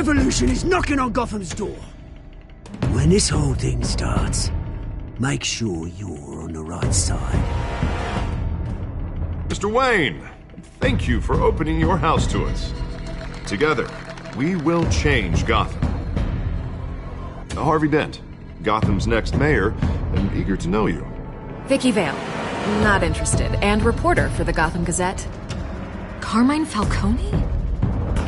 revolution is knocking on Gotham's door. When this whole thing starts, make sure you're on the right side. Mr. Wayne, thank you for opening your house to us. Together, we will change Gotham. Harvey Dent, Gotham's next mayor, and eager to know you. Vicky Vale, not interested, and reporter for the Gotham Gazette. Carmine Falcone?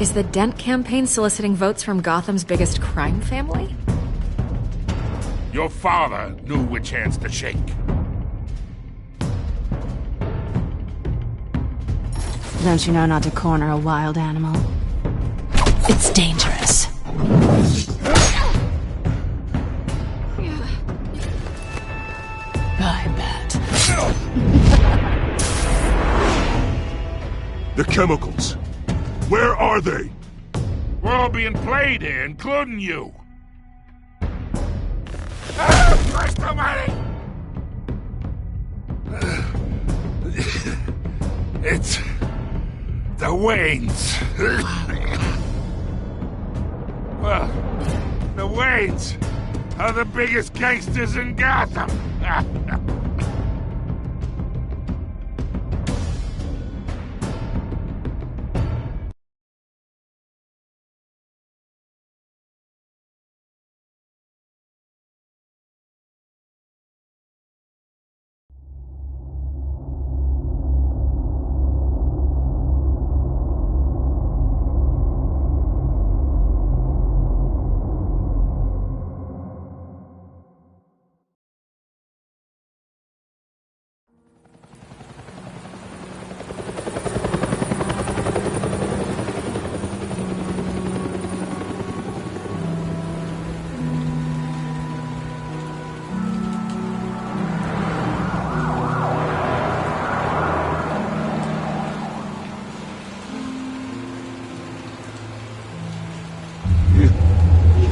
Is the Dent campaign soliciting votes from Gotham's biggest crime family? Your father knew which hands to shake. Don't you know not to corner a wild animal? It's dangerous. I bet. The chemicals. Where are they? We're all being played here, including you. Christ almighty! It's the Waynes. Well, the Waynes are the biggest gangsters in Gotham.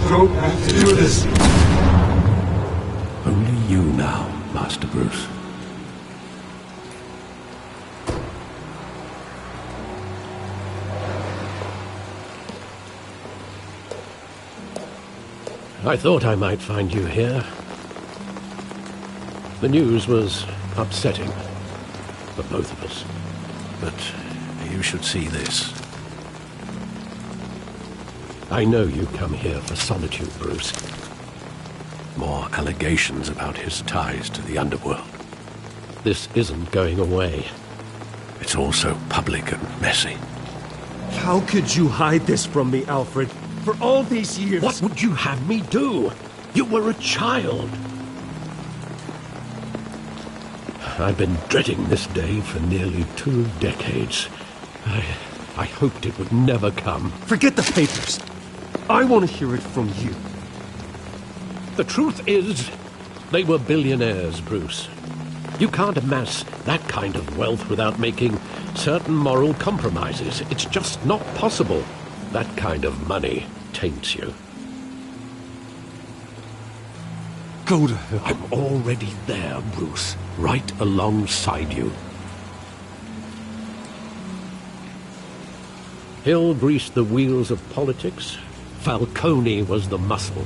Don't have to do this. Only you now, Master Bruce. I thought I might find you here. The news was upsetting for both of us. But you should see this. I know you come here for solitude, Bruce. More allegations about his ties to the underworld. This isn't going away. It's all so public and messy. How could you hide this from me, Alfred? For all these years... What would you have me do? You were a child. I've been dreading this day for nearly 2 decades. I hoped it would never come. Forget the papers. I want to hear it from you. The truth is, they were billionaires, Bruce. You can't amass that kind of wealth without making certain moral compromises. It's just not possible. That kind of money taints you. Go to hell. I'm already there, Bruce. Right alongside you. Hill greased the wheels of politics. Falcone was the muscle.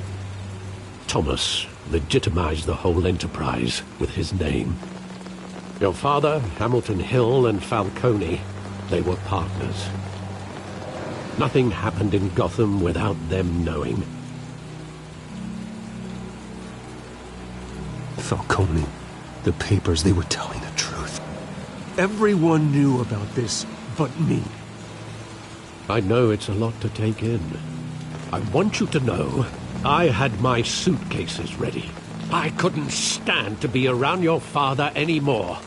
Thomas legitimized the whole enterprise with his name. Your father, Hamilton Hill, and Falcone, they were partners. Nothing happened in Gotham without them knowing. Falcone, the papers, they were telling the truth. Everyone knew about this but me. I know it's a lot to take in. I want you to know I had my suitcases ready. I couldn't stand to be around your father anymore.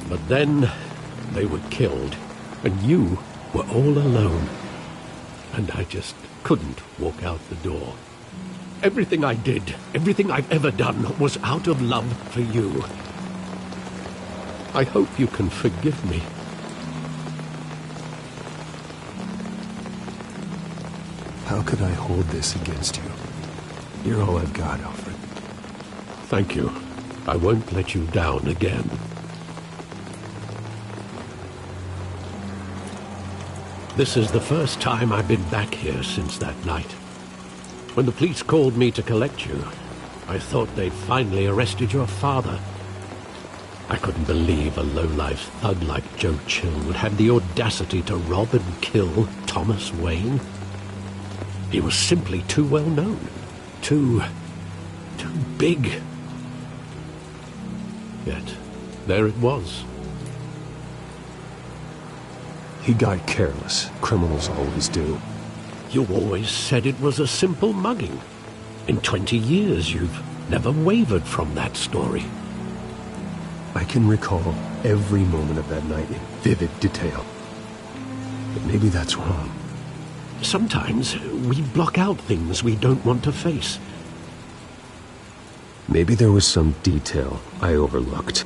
But then they were killed, and you were all alone. And I just couldn't walk out the door. Everything I did, everything I've ever done, was out of love for you. I hope you can forgive me. How could I hold this against you? You're all I've got, Alfred. Thank you. I won't let you down again. This is the first time I've been back here since that night. When the police called me to collect you, I thought they'd finally arrested your father. I couldn't believe a low-life thug like Joe Chill would have the audacity to rob and kill Thomas Wayne. He was simply too well known. Too big. Yet, there it was. He got careless. Criminals always do. You always said it was a simple mugging. In 20 years, you've never wavered from that story. I can recall every moment of that night in vivid detail. But maybe that's wrong. Sometimes we block out things we don't want to face. Maybe there was some detail I overlooked.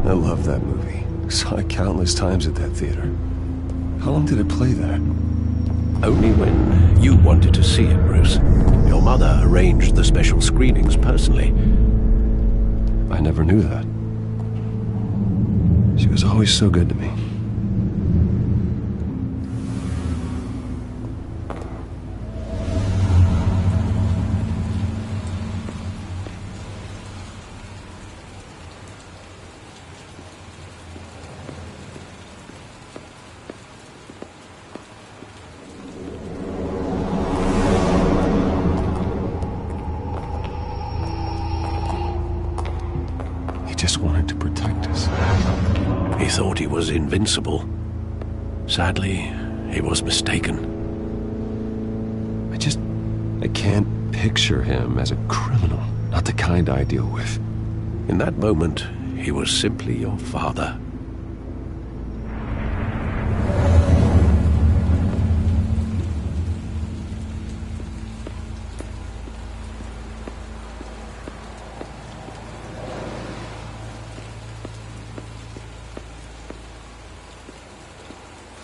I love that movie. Saw it countless times at that theater. How long did it play there? Only when you wanted to see it, Bruce. Your mother arranged the special screenings personally. I never knew that. She was always so good to me. Just wanted to protect us. He thought he was invincible. Sadly, he was mistaken. I can't picture him as a criminal. Not the kind I deal with. In that moment, he was simply your father.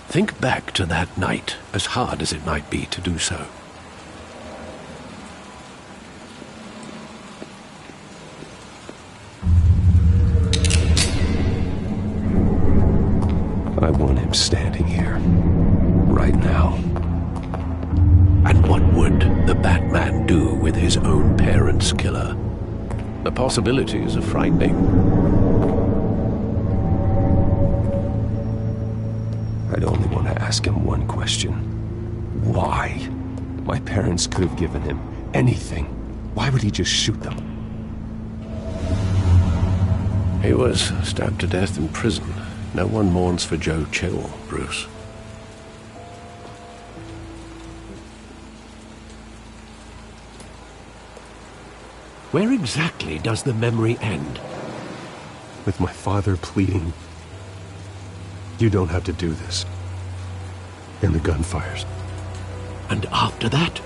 Think back to that night, as hard as it might be to do so. I want him standing here, right now. And what would the Batman do with his own parents' killer? The possibilities are frightening. I'd only want to ask him one question. Why? My parents could have given him anything. Why would he just shoot them? He was stabbed to death in prison. No one mourns for Joe Chill, Bruce. Where exactly does the memory end? With my father pleading, "You don't have to do this." And the gunfires. And after that?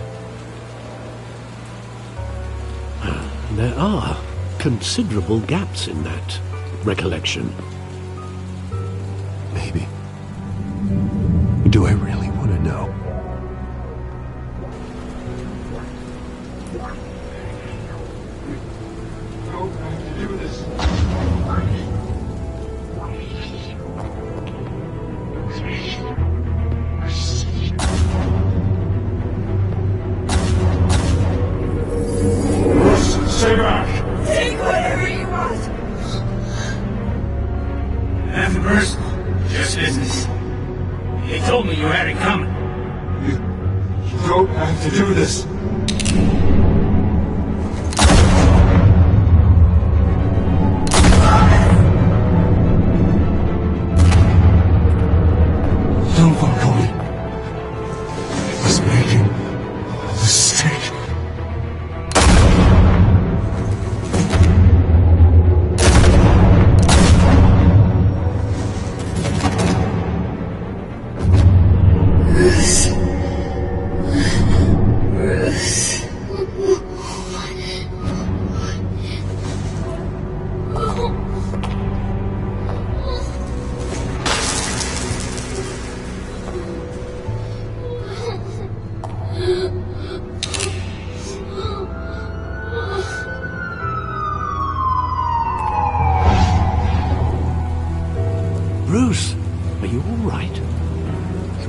There are considerable gaps in that recollection. Maybe. Do I really want to know? Stay back! Take whatever you want! Nothing personal, just business. They told me you had it coming. You don't have to do this. Don't walk away. I was making a mistake.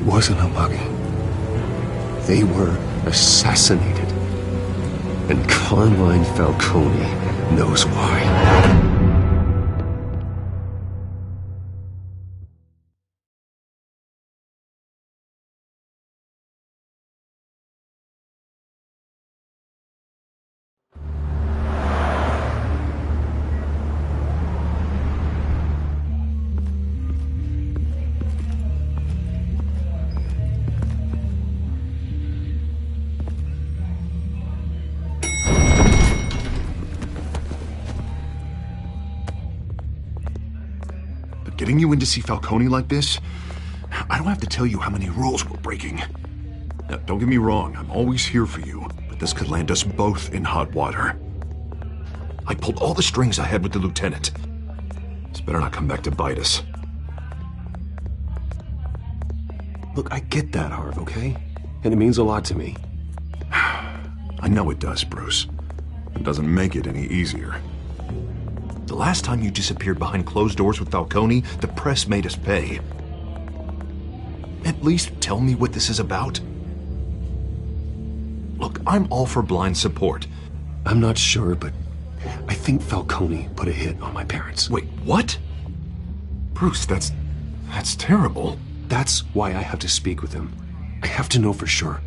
wasn't a mugging. They were assassinated. And Carmine Falcone knows why. Getting you in to see Falcone like this? I don't have to tell you how many rules we're breaking. Now, don't get me wrong, I'm always here for you, but this could land us both in hot water. I pulled all the strings I had with the lieutenant. This better not come back to bite us. Look, I get that, Harv, okay? And it means a lot to me. I know it does, Bruce. It doesn't make it any easier. The last time you disappeared behind closed doors with Falcone, the press made us pay. At least tell me what this is about. Look, I'm all for blind support. I'm not sure, but I think Falcone put a hit on my parents. Wait, what? Bruce, that's terrible. That's why I have to speak with him. I have to know for sure.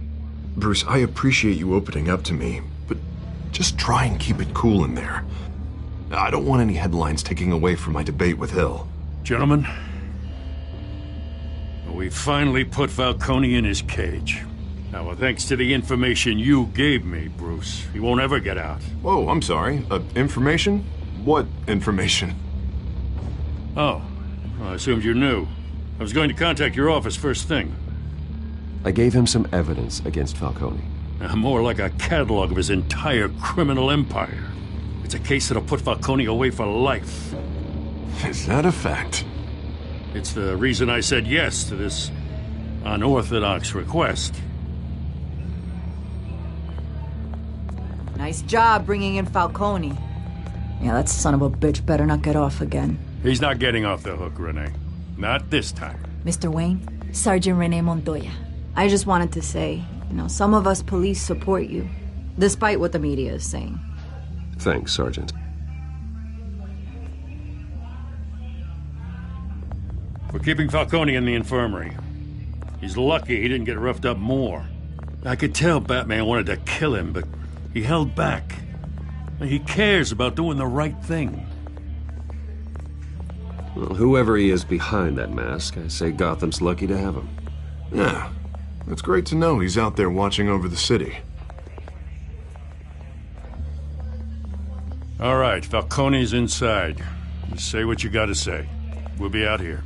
Bruce, I appreciate you opening up to me, but just try and keep it cool in there. I don't want any headlines taking away from my debate with Hill. Gentlemen, we finally put Falcone in his cage. Now, thanks to the information you gave me, Bruce, he won't ever get out. Whoa, I'm sorry. Information? What information? Oh, well, I assumed you knew. I was going to contact your office first thing. I gave him some evidence against Falcone. More like a catalog of his entire criminal empire. It's a case that'll put Falcone away for life. Is that a fact? It's the reason I said yes to this unorthodox request. Nice job bringing in Falcone. Yeah, that son of a bitch better not get off again. He's not getting off the hook, Renee. Not this time. Mr. Wayne, Sergeant Renee Montoya. I just wanted to say, some of us police support you, despite what the media is saying. Thanks, Sergeant. We're keeping Falcone in the infirmary. He's lucky he didn't get roughed up more. I could tell Batman wanted to kill him, but he held back. He cares about doing the right thing. Well, whoever he is behind that mask, I say Gotham's lucky to have him. Yeah, it's great to know he's out there watching over the city. All right, Falcone's inside. You say what you gotta say. We'll be out here.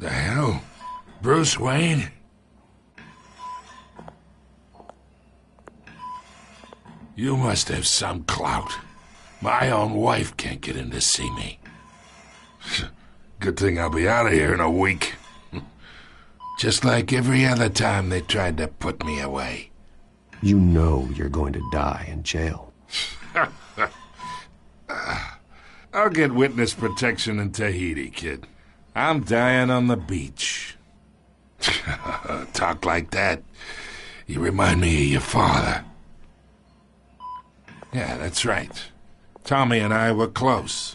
The hell? Bruce Wayne? You must have some clout. My own wife can't get in to see me. Good thing I'll be out of here in a week. Just like every other time they tried to put me away. You know you're going to die in jail. I'll get witness protection in Tahiti, kid. I'm dying on the beach. Talk like that. You remind me of your father. Yeah, that's right. Tommy and I were close.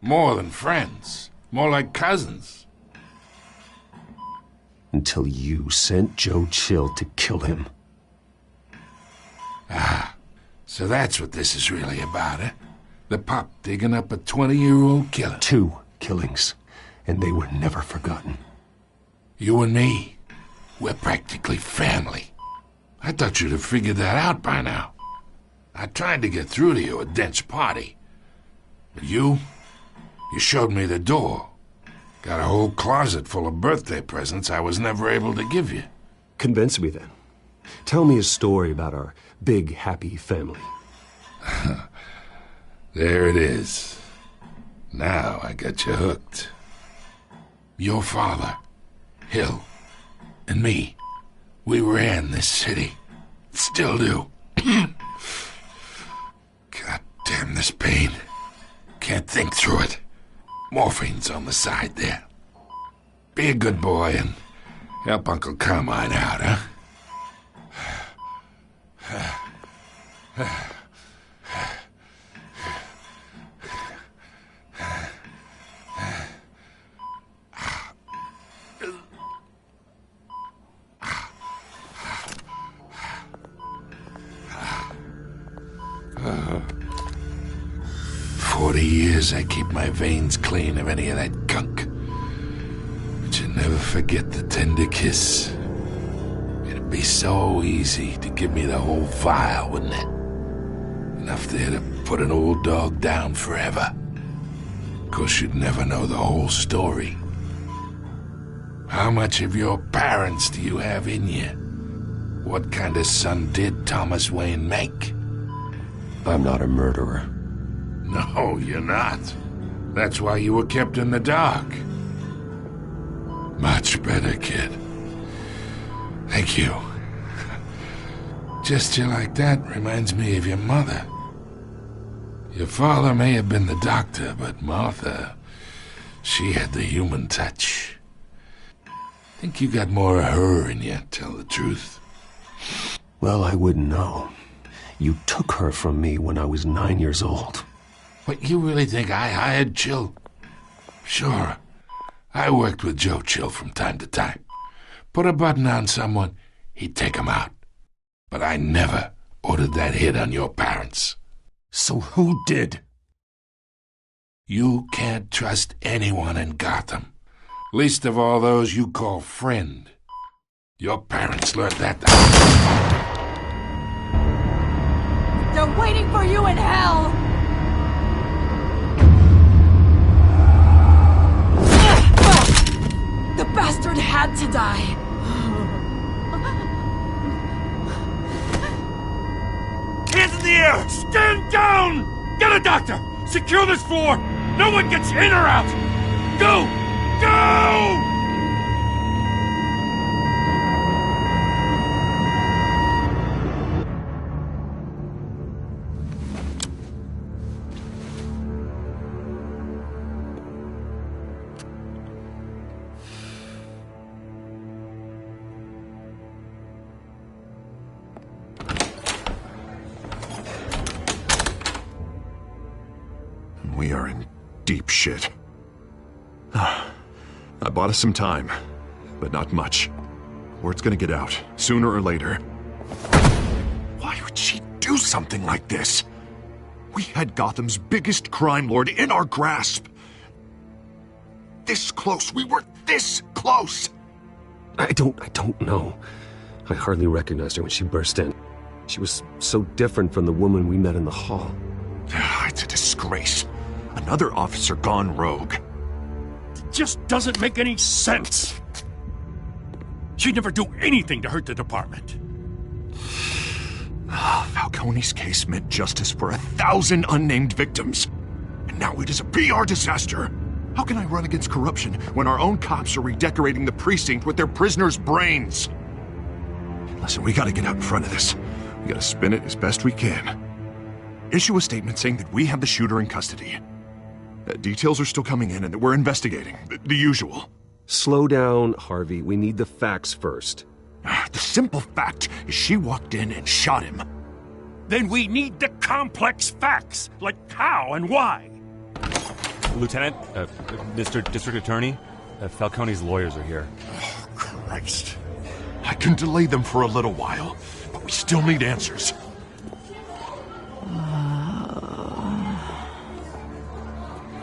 More than friends. More like cousins. Until you sent Joe Chill to kill him. Ah, so that's what this is really about, eh? The pup digging up a 20-year-old killer. 2 killings, and they were never forgotten. You and me, we're practically family. I thought you'd have figured that out by now. I tried to get through to you at Dent's party. But you showed me the door. Got a whole closet full of birthday presents I was never able to give you. Convince me then. Tell me a story about our big, happy family. There it is. Now I got you hooked. Your father, Hill, and me, we ran this city. Still do. God damn this pain. Can't think through it. Morphine's on the side there. Be a good boy and help Uncle Carmine out, huh? 40 years I keep my veins clean of any of that gunk. But you never forget the tender kiss. It'd be so easy to give me the whole vial, wouldn't it? Enough there to put an old dog down forever. Of course, you'd never know the whole story. How much of your parents do you have in you? What kind of son did Thomas Wayne make? I'm not a murderer. No, you're not. That's why you were kept in the dark. Much better, kid. Thank you. Gesture like that reminds me of your mother. Your father may have been the doctor, but Martha, she had the human touch. Think you got more of her in you, tell the truth. Well, I wouldn't know. You took her from me when I was 9 years old. What, you really think I hired Chill? Sure. I worked with Joe Chill from time to time. Put a button on someone, he'd take him out. But I never ordered that hit on your parents. So who did? You can't trust anyone in Gotham. Least of all those you call friend. Your parents learned that. They're waiting for you in hell! The bastard had to die. Hands in the air! Stand down! Get a doctor! Secure this floor! No one gets in or out! Go! Go! We are in deep shit. I bought us some time, but not much. Word's gonna get out, sooner or later. Why would she do something like this? We had Gotham's biggest crime lord in our grasp. This close, we were this close! I don't know. I hardly recognized her when she burst in. She was so different from the woman we met in the hall. It's a disgrace. Another officer gone rogue. It just doesn't make any sense. She'd never do anything to hurt the department. Falcone's case meant justice for 1,000 unnamed victims. And now it is a PR disaster. How can I run against corruption when our own cops are redecorating the precinct with their prisoners' brains? Listen, we gotta get out in front of this. We gotta spin it as best we can. Issue a statement saying that we have the shooter in custody. Details are still coming in and that we're investigating. The usual. Slow down, Harvey. We need the facts first. The simple fact is she walked in and shot him. Then we need the complex facts, like how and why. Lieutenant, Mr. District Attorney, Falcone's lawyers are here. Oh, Christ. I can delay them for a little while, but we still need answers.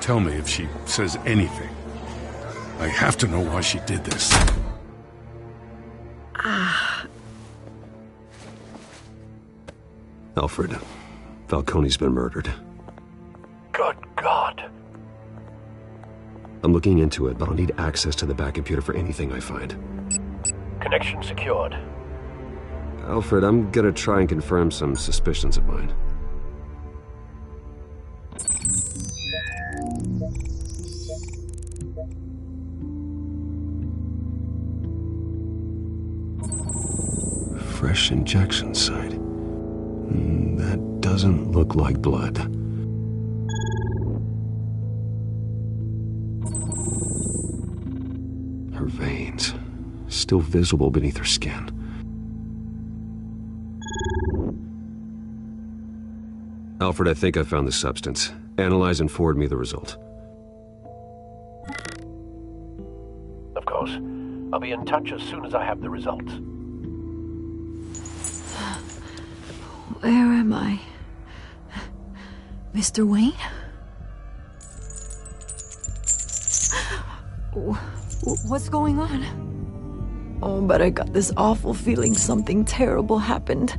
Tell me if she says anything. I have to know why she did this. Alfred, Falcone's been murdered. Good God. I'm looking into it, but I'll need access to the back computer for anything I find. Connection secured. Alfred, I'm gonna try and confirm some suspicions of mine. Fresh injection site. That doesn't look like blood. Her veins, still visible beneath her skin. Alfred, I think I found the substance. Analyze and forward me the result. Of course. I'll be in touch as soon as I have the results. Where am I? Mr. Wayne? What's going on? Oh, but I got this awful feeling something terrible happened.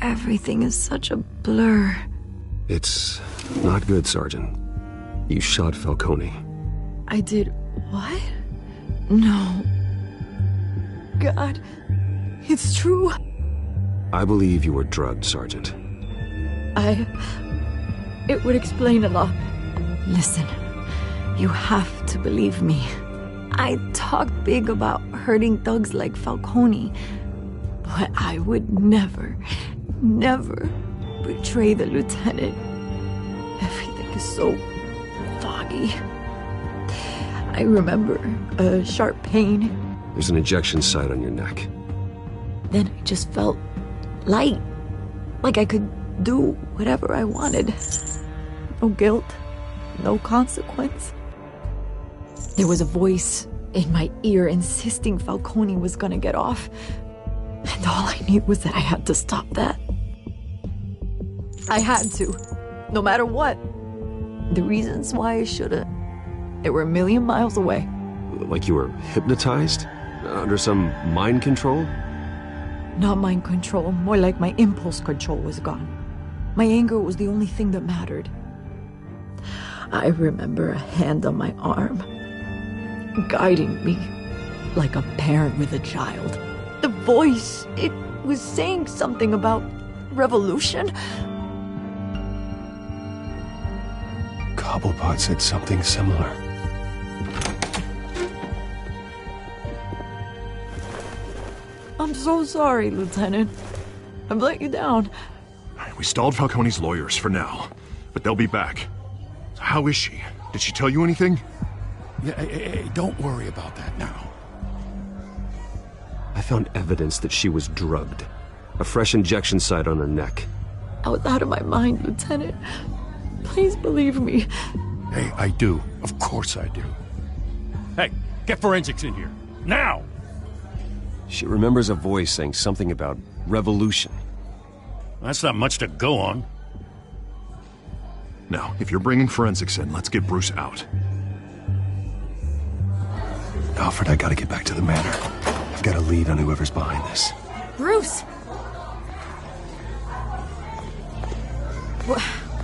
Everything is such a blur. It's not good, Sergeant. You shot Falcone. I did what? No. God, it's true. I believe you were drugged, Sergeant. It would explain a lot. Listen, you have to believe me. I talked big about hurting thugs like Falcone, but I would never betray the lieutenant. Everything is so foggy. I remember a sharp pain. There's an injection site on your neck. Then I just felt light, like I could do whatever I wanted. No guilt, no consequence. There was a voice in my ear insisting Falcone was gonna get off, and all I knew was that I had to stop that. I had to, no matter what. The reasons why I shouldn't, they were a million miles away. Like you were hypnotized? Under some mind control? Not mind control, more like my impulse control was gone. My anger was the only thing that mattered. I remember a hand on my arm, guiding me like a parent with a child. The voice, it was saying something about revolution. Cobblepot said something similar. I'm so sorry, Lieutenant. I've let you down. We stalled Falcone's lawyers for now, but they'll be back. So how is she? Did she tell you anything? Hey, don't worry about that now. I found evidence that she was drugged. A fresh injection site on her neck. I was out of my mind, Lieutenant. Please believe me. Hey, I do. Of course I do. Hey, get forensics in here. Now! She remembers a voice saying something about revolution. That's not much to go on. Now, if you're bringing forensics in, let's get Bruce out. Alfred, I gotta get back to the manor. I've got a lead on whoever's behind this. Bruce!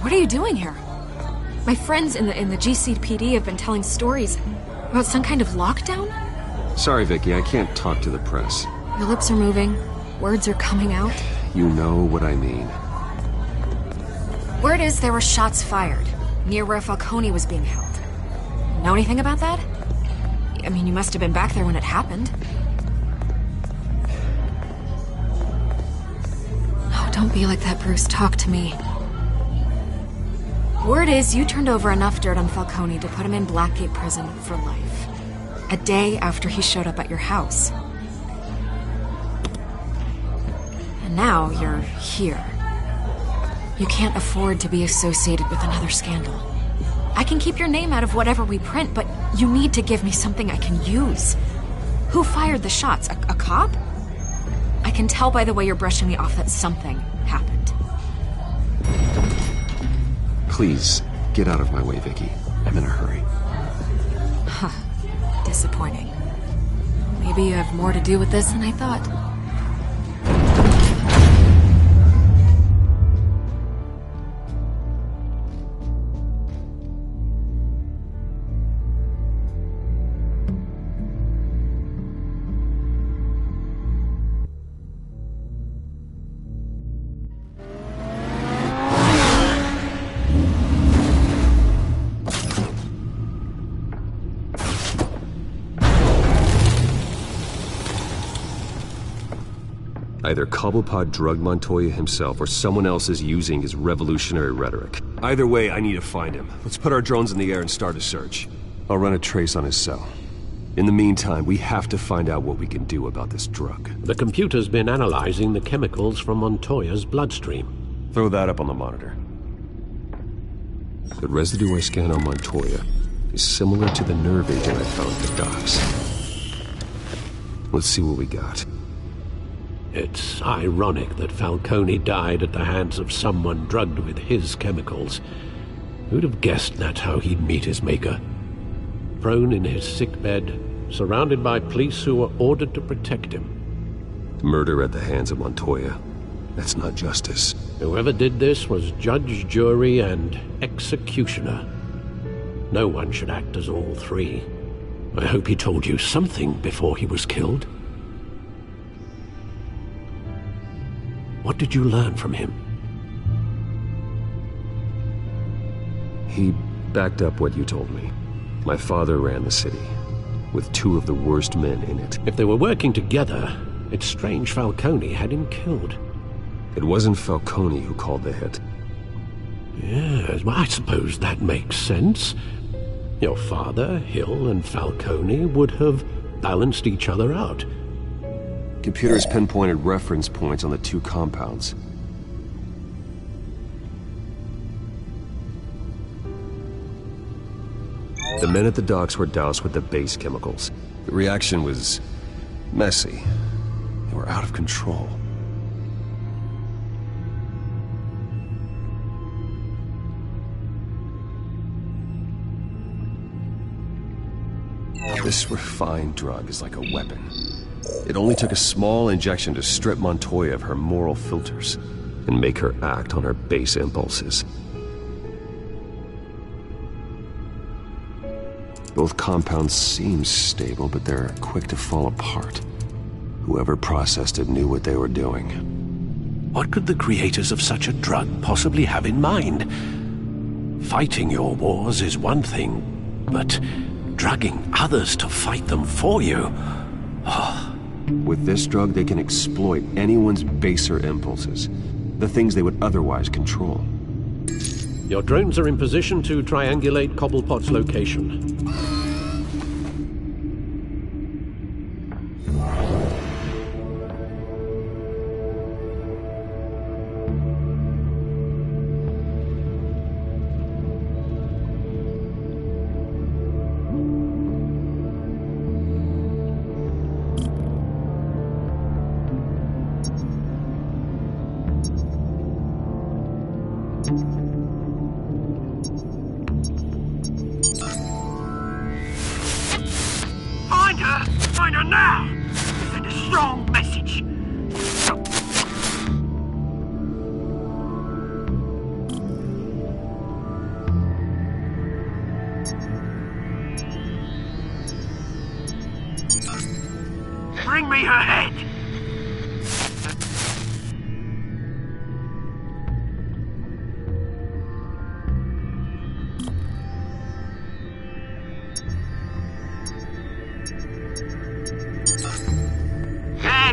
What are you doing here? My friends in the GCPD have been telling stories about some kind of lockdown? Sorry, Vicky, I can't talk to the press. Your lips are moving. Words are coming out. You know what I mean. Word is there were shots fired near where Falcone was being held. Know anything about that? I mean, you must have been back there when it happened. Oh, don't be like that, Bruce. Talk to me. Word is you turned over enough dirt on Falcone to put him in Blackgate Prison for life. A day after he showed up at your house. And now you're here. You can't afford to be associated with another scandal. I can keep your name out of whatever we print, but you need to give me something I can use. Who fired the shots? A cop? I can tell by the way you're brushing me off that something happened. Please, get out of my way, Vicky. I'm in a hurry. Huh. Disappointing. Maybe you have more to do with this than I thought. Either Cobblepot drugged Montoya himself or someone else is using his revolutionary rhetoric. Either way, I need to find him. Let's put our drones in the air and start a search. I'll run a trace on his cell. In the meantime, we have to find out what we can do about this drug. The computer's been analyzing the chemicals from Montoya's bloodstream. Throw that up on the monitor. The residue I scan on Montoya is similar to the nerve agent I found at the docks. Let's see what we got. It's ironic that Falcone died at the hands of someone drugged with his chemicals. Who'd have guessed that's how he'd meet his maker? Prone in his sickbed, surrounded by police who were ordered to protect him. Murder at the hands of Montoya. That's not justice. Whoever did this was judge, jury, and executioner. No one should act as all three. I hope he told you something before he was killed. What did you learn from him? He backed up what you told me. My father ran the city, with two of the worst men in it. If they were working together, it's strange Falcone had him killed. It wasn't Falcone who called the hit. Yes, well, I suppose that makes sense. Your father, Hill, and Falcone would have balanced each other out. Computers pinpointed reference points on the two compounds. The men at the docks were doused with the base chemicals. The reaction was messy. They were out of control. This refined drug is like a weapon. It only took a small injection to strip Montoya of her moral filters and make her act on her base impulses. Both compounds seem stable, but they're quick to fall apart. Whoever processed it knew what they were doing. What could the creators of such a drug possibly have in mind? Fighting your wars is one thing, but drugging others to fight them for you? Oh. With this drug, they can exploit anyone's baser impulses, the things they would otherwise control. Your drones are in position to triangulate Cobblepot's location. Find her now! Send a strong message. Bring me her head!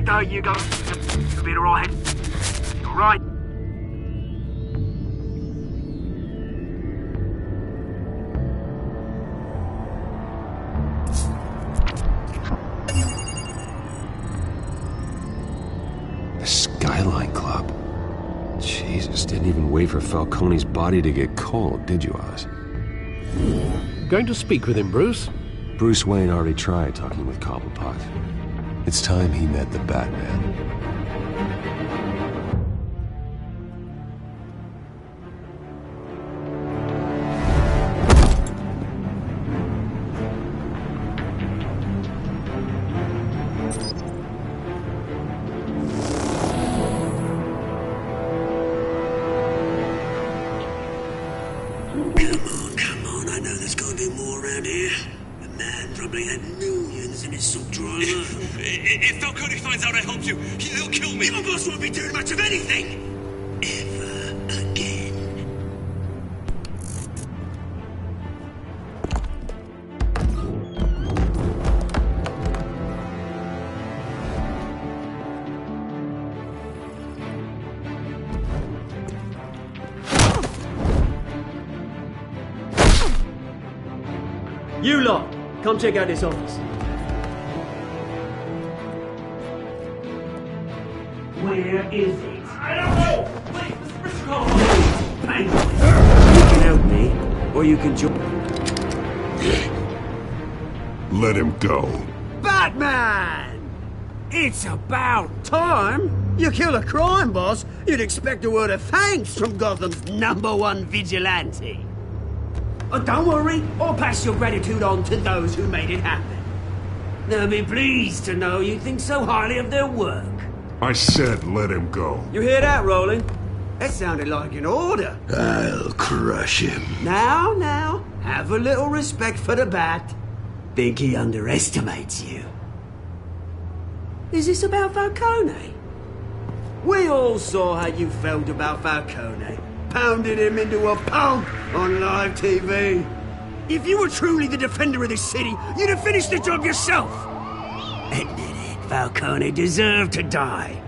There you go. You'll be alright. You're right. The Skyline Club. Jesus, didn't even wait for Falcone's body to get cold, did you, Oz? Going to speak with him, Bruce? Bruce Wayne already tried talking with Cobblepot. It's time he met the Batman. Come on, I know there's gotta be more around here. The man probably had millions in his salt drawer. If Falcone finds out I helped you, he'll kill me. Your boss won't be doing much of anything. Ever again. You lot, come check out this office. Where is it? I don't know! Wait, Mr. Cole! Penguin. You can help me, or you can join. Let him go. Batman! It's about time. You kill a crime boss, you'd expect a word of thanks from Gotham's #1 vigilante. Oh, don't worry, I'll pass your gratitude on to those who made it happen. They'll be pleased to know you think so highly of their work. I said let him go. You hear that, Roland? That sounded like an order. I'll crush him. Now, have a little respect for the Bat. Think he underestimates you. Is this about Falcone? We all saw how you felt about Falcone, pounding him into a pulp on live TV. If you were truly the defender of this city, you'd have finished the job yourself. Admit it, Falcone deserved to die.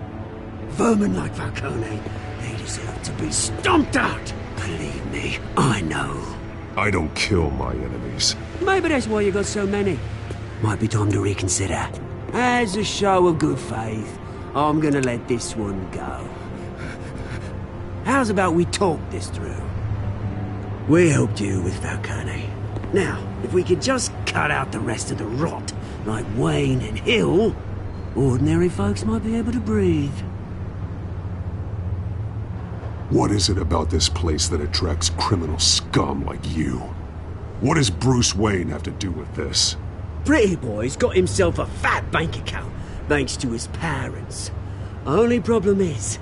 Vermin like Falcone, they deserve to be stomped out. Believe me, I know. I don't kill my enemies. Maybe that's why you got so many. Might be time to reconsider. As a show of good faith, I'm gonna let this one go. How's about we talk this through? We helped you with Falcone. Now, if we could just cut out the rest of the rot, like Wayne and Hill, ordinary folks might be able to breathe. What is it about this place that attracts criminal scum like you? What does Bruce Wayne have to do with this? Pretty Boy's got himself a fat bank account, thanks to his parents. Only problem is,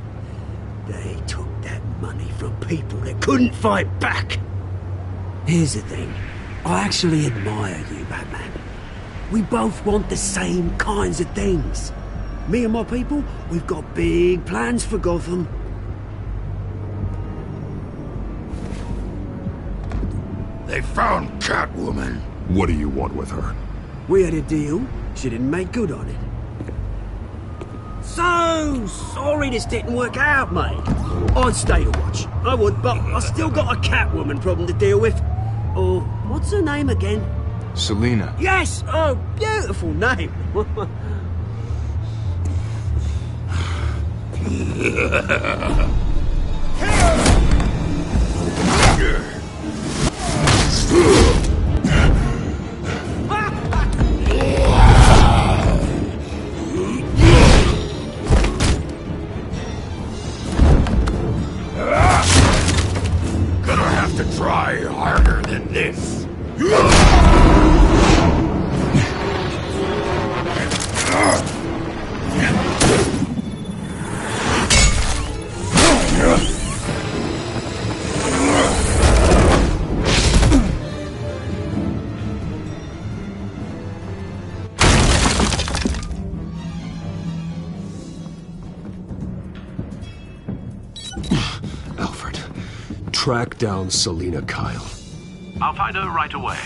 they took that money from people that couldn't fight back. Here's the thing, I actually admire you, Batman. We both want the same kinds of things. Me and my people, we've got big plans for Gotham. They found Catwoman. What do you want with her? We had a deal. She didn't make good on it. So sorry this didn't work out, mate. I'd stay to watch. I would, but I still got a Catwoman problem to deal with. Oh, what's her name again? Selina. Yes! Oh, beautiful name. Gonna have to try harder than this. Alfred, track down Selina Kyle. I'll find her right away.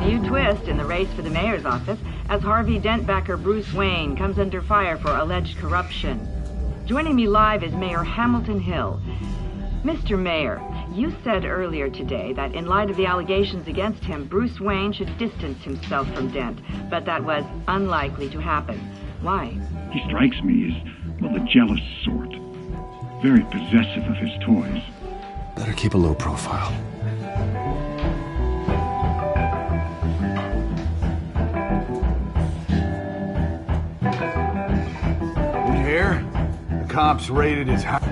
new twist in the race for the mayor's office as Harvey Dent backer Bruce Wayne comes under fire for alleged corruption. Joining me live is Mayor Hamilton Hill. Mr. Mayor, you said earlier today that in light of the allegations against him, Bruce Wayne should distance himself from Dent, but that was unlikely to happen. Why? He strikes me as, well, the jealous sort. Very possessive of his toys. Better keep a low profile. In here, the cops raided his house.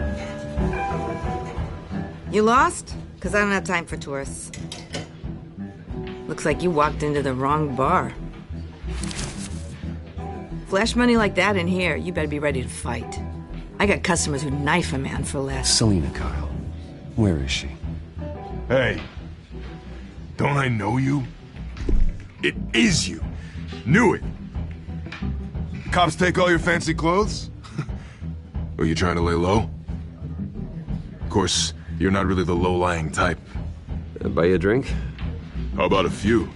You lost? Because I don't have time for tourists. Looks like you walked into the wrong bar. Flash money like that in here, you better be ready to fight. I got customers who knife a man for less. Selina Kyle. Where is she? Hey. Don't I know you? It is you. Knew it. Cops take all your fancy clothes? Are you trying to lay low? Of course, you're not really the low-lying type. Buy you a drink? How about a few?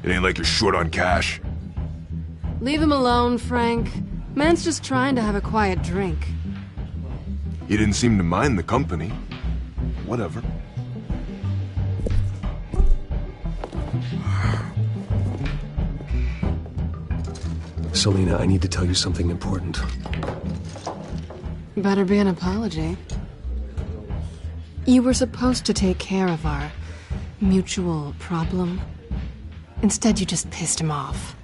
It ain't like you're short on cash. Leave him alone, Frank. Man's just trying to have a quiet drink. He didn't seem to mind the company. Whatever. Selina, I need to tell you something important. Better be an apology. You were supposed to take care of our mutual problem. Instead, you just pissed him off.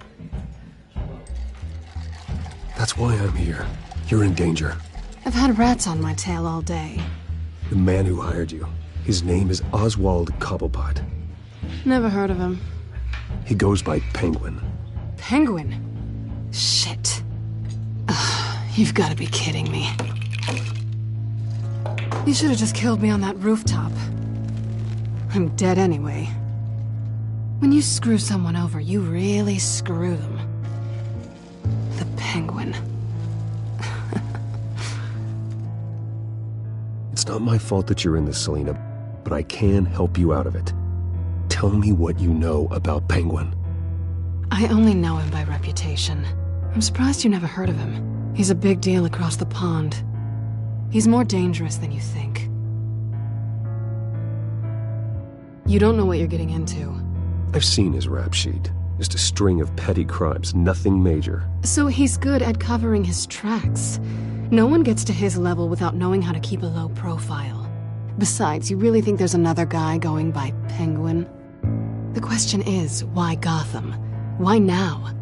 That's why I'm here. You're in danger. I've had rats on my tail all day. The man who hired you, his name is Oswald Cobblepot. Never heard of him. He goes by Penguin. Penguin? Shit. Ugh, you've got to be kidding me. You should have just killed me on that rooftop. I'm dead anyway. When you screw someone over, you really screw them. The Penguin. It's not my fault that you're in this, Selina, but I can help you out of it. Tell me what you know about Penguin. I only know him by reputation. I'm surprised you never heard of him. He's a big deal across the pond. He's more dangerous than you think. You don't know what you're getting into. I've seen his rap sheet. Just a string of petty crimes, nothing major. So he's good at covering his tracks. No one gets to his level without knowing how to keep a low profile. Besides, you really think there's another guy going by Penguin? The question is, why Gotham? Why now?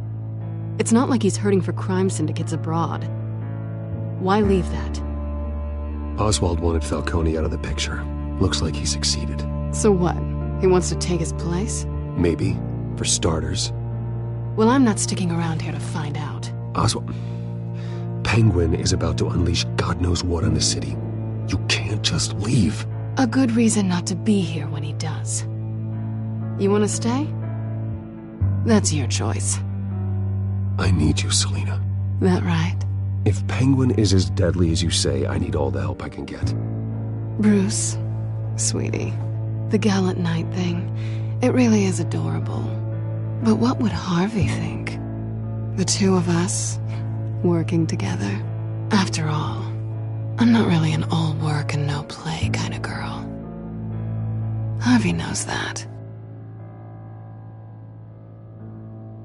It's not like he's hurting for crime syndicates abroad. Why leave that? Oswald wanted Falcone out of the picture. Looks like he succeeded. So what? He wants to take his place? Maybe. For starters. Well, I'm not sticking around here to find out. Oswald... Penguin is about to unleash God knows what on the city. You can't just leave. A good reason not to be here when he does. You want to stay? That's your choice. I need you, Selina. That right? If Penguin is as deadly as you say, I need all the help I can get. Bruce, sweetie, the gallant knight thing, it really is adorable. But what would Harvey think? The two of us, working together. After all, I'm not really an all work and no play kind of girl. Harvey knows that.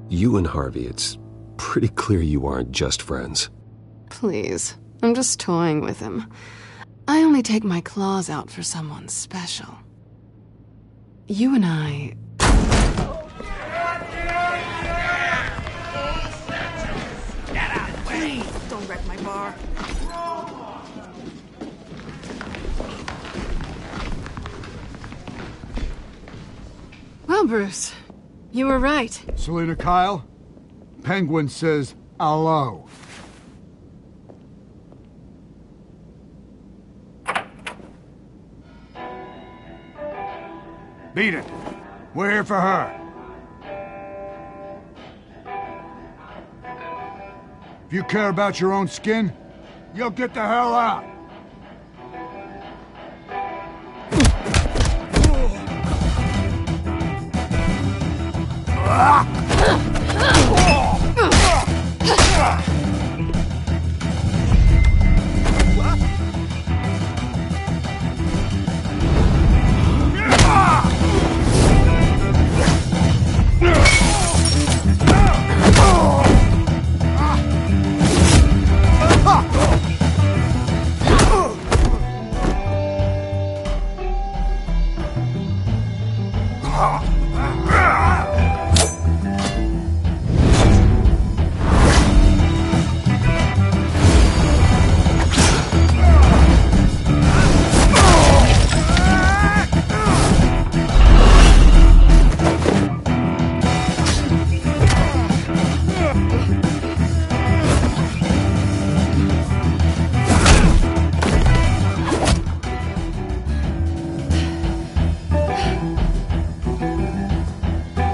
You and Harvey, it's pretty clear you aren't just friends. Please, I'm just toying with him. I only take my claws out for someone special. You and I... Get out of the way! Please, don't wreck my bar. Well, Bruce, you were right. Selina Kyle, Penguin says hello. Beat it. We're here for her. If you care about your own skin, you'll get the hell out.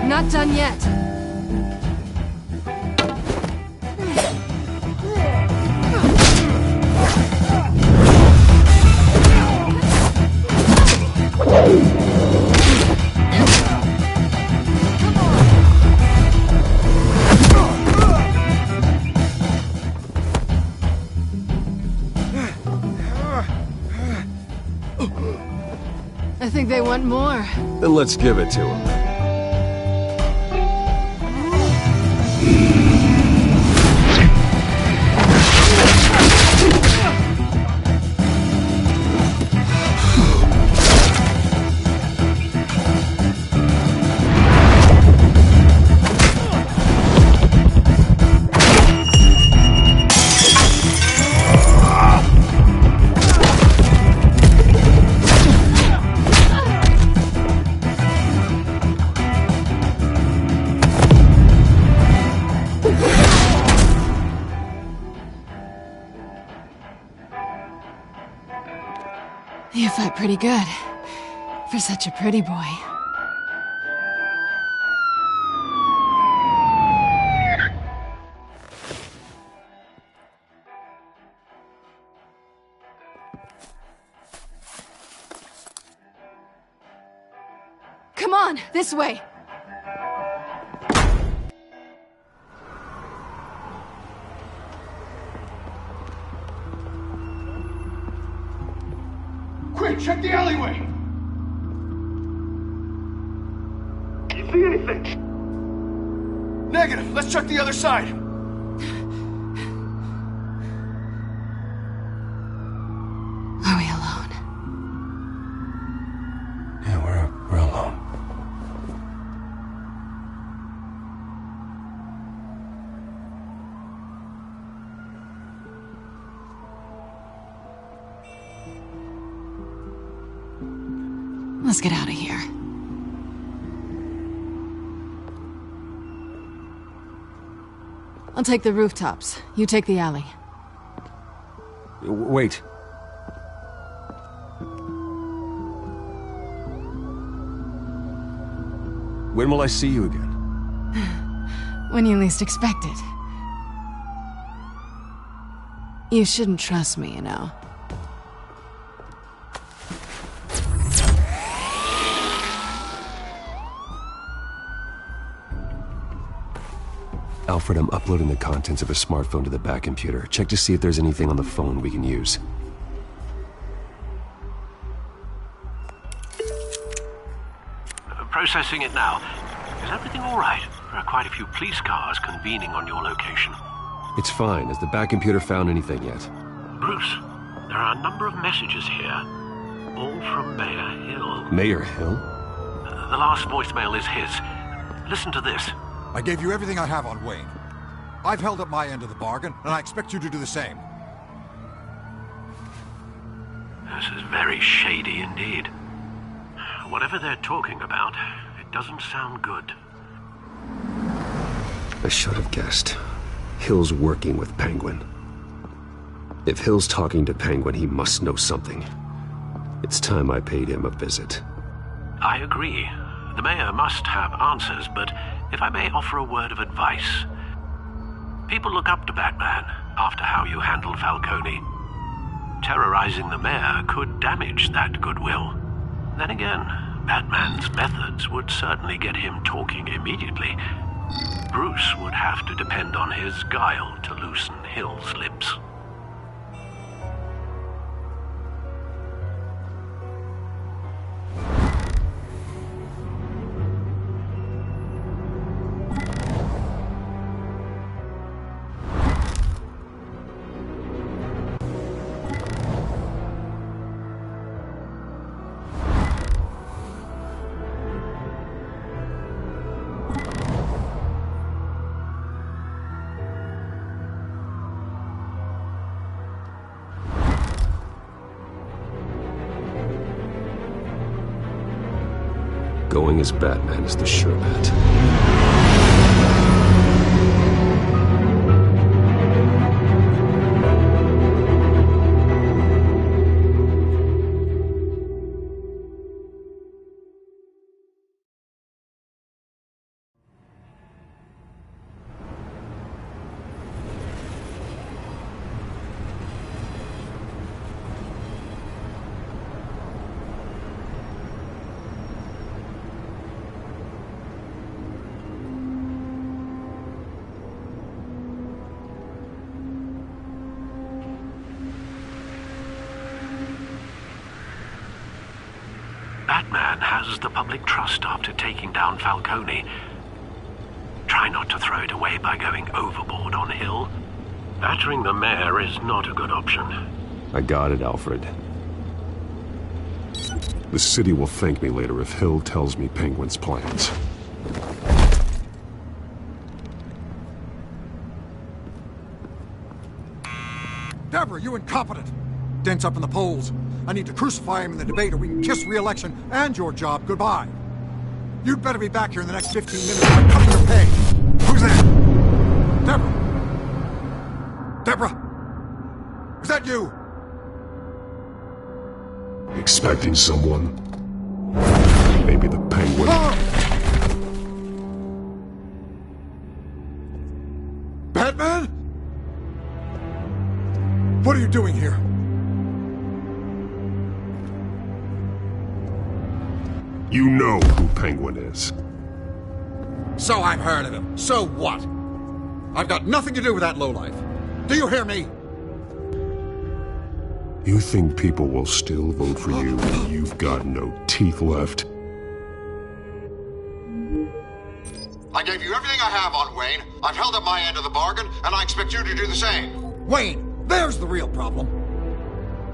Not done yet. I think they want more. Then let's give it to them. You fight pretty good. For such a pretty boy. Come on, this way! Quick, check the alleyway! You see anything? Negative. Let's check the other side. Are we alone? Yeah, we're alone. Let's get out of here. I'll take the rooftops. You take the alley. Wait. When will I see you again? When you least expect it. You shouldn't trust me, you know. Alfred, I'm uploading the contents of a smartphone to the back computer. Check to see if there's anything on the phone we can use. Processing it now. Is everything all right? There are quite a few police cars convening on your location. It's fine. Has the back computer found anything yet? Bruce, there are a number of messages here. All from Mayor Hill. Mayor Hill? The last voicemail is his. Listen to this. I gave you everything I have on Wayne. I've held up my end of the bargain, and I expect you to do the same. This is very shady indeed. Whatever they're talking about, it doesn't sound good. I should have guessed. Hill's working with Penguin. If Hill's talking to Penguin, he must know something. It's time I paid him a visit. I agree. The mayor must have answers, but if I may offer a word of advice. People look up to Batman after how you handled Falcone. Terrorizing the mayor could damage that goodwill. Then again, Batman's methods would certainly get him talking immediately. Bruce would have to depend on his guile to loosen Hill's lips. Going as Batman is the sure bet. Batman has the public trust after taking down Falcone. Try not to throw it away by going overboard on Hill. Battering the mayor is not a good option. I got it, Alfred. The city will thank me later if Hill tells me Penguin's plans. Deborah, you incompetent! Dent's up in the polls. I need to crucify him in the debate or we can kiss re-election and your job goodbye. You'd better be back here in the next 15 minutes or I'm cutting your pay. Who's that? Deborah? Deborah? Is that you? Expecting someone? Maybe the Penguin. Batman? What are you doing here? You know who Penguin is. So I've heard of him. So what? I've got nothing to do with that lowlife. Do you hear me? You think people will still vote for you when you've got no teeth left? I gave you everything I have on Wayne. I've held up my end of the bargain, and I expect you to do the same. Wayne, there's the real problem.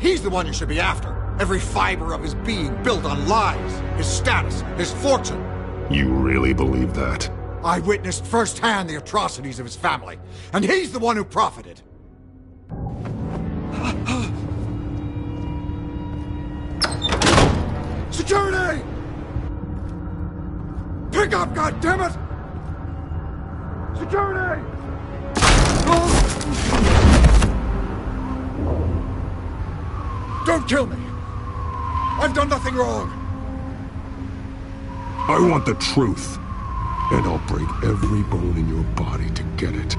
He's the one you should be after. Every fiber of his being built on lies, his status, his fortune. You really believe that? I witnessed firsthand the atrocities of his family, and he's the one who profited. Security! Pick up, goddammit! Security! Don't kill me! I've done nothing wrong! I want the truth. And I'll break every bone in your body to get it.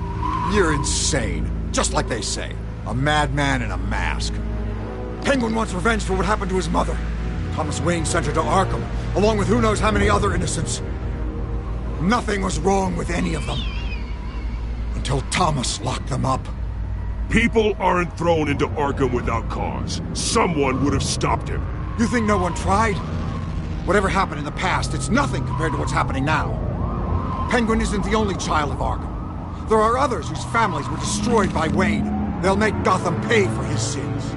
You're insane. Just like they say. A madman in a mask. Penguin wants revenge for what happened to his mother. Thomas Wayne sent her to Arkham, along with who knows how many other innocents. Nothing was wrong with any of them. Until Thomas locked them up. People aren't thrown into Arkham without cause. Someone would have stopped him. You think no one tried? Whatever happened in the past, it's nothing compared to what's happening now. Penguin isn't the only child of Arkham. There are others whose families were destroyed by Wayne. They'll make Gotham pay for his sins.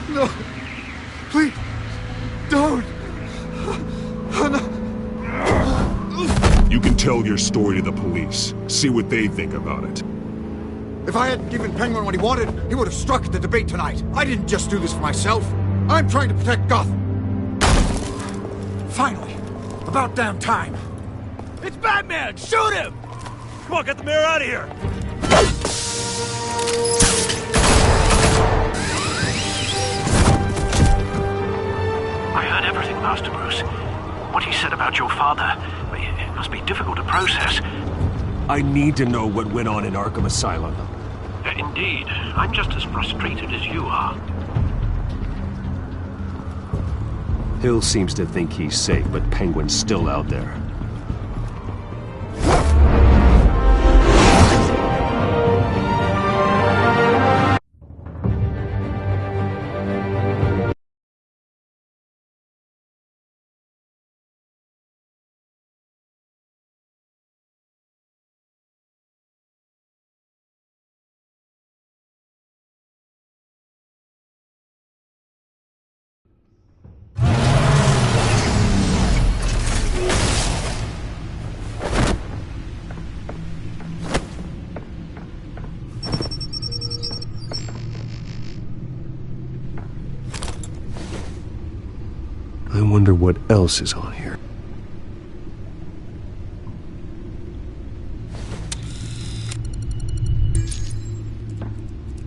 No. Please. Don't. You can tell your story to the police. See what they think about it. If I hadn't given Penguin what he wanted, he would have struck at the debate tonight. I didn't just do this for myself. I'm trying to protect Gotham. Finally. About damn time. It's Batman! Shoot him! Come on, get the mayor out of here! I heard everything, Master Bruce. What he said about your father, it must be difficult to process. I need to know what went on in Arkham Asylum. Indeed. I'm just as frustrated as you are. Hill seems to think he's safe, but Penguin's still out there. I wonder what else is on here.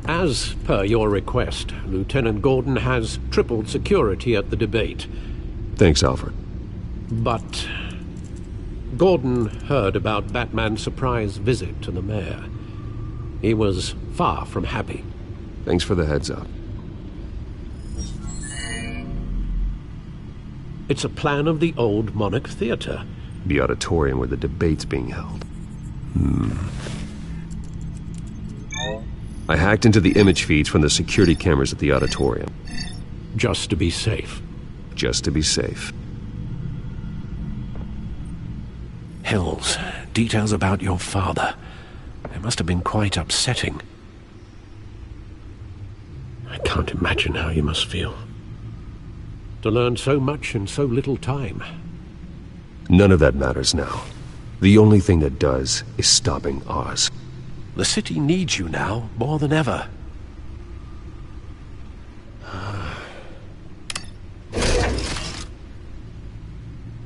As per your request, Lieutenant Gordon has tripled security at the debate. Thanks, Alfred. But Gordon heard about Batman's surprise visit to the mayor. He was far from happy. Thanks for the heads up. It's a plan of the old Monarch Theater. The auditorium where the debate's being held. I hacked into the image feeds from the security cameras at the auditorium. Just to be safe. Just to be safe. Hills, details about your father. They must have been quite upsetting. I can't imagine how you must feel. To learn so much in so little time. None of that matters now. The only thing that does is stopping Oz. The city needs you now, more than ever.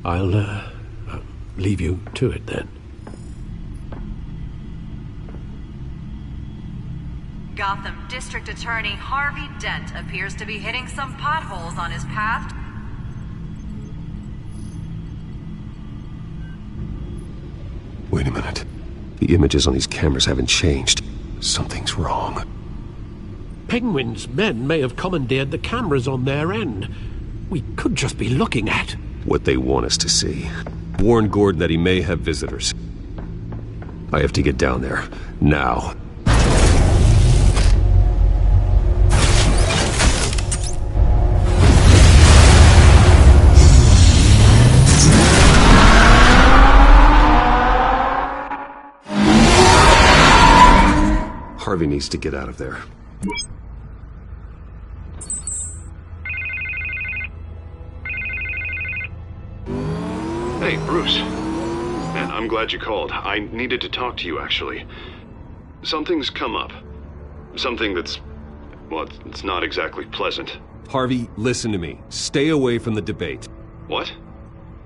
I'll leave you to it then. Gotham District Attorney Harvey Dent appears to be hitting some potholes on his path. Wait a minute. The images on these cameras haven't changed. Something's wrong. Penguin's men may have commandeered the cameras on their end. We could just be looking at what they want us to see. Warn Gordon that he may have visitors. I have to get down there. Now. Harvey needs to get out of there. Hey, Bruce. Man, I'm glad you called. I needed to talk to you, actually. Something's come up. Something that's... well, it's not exactly pleasant. Harvey, listen to me. Stay away from the debate. What?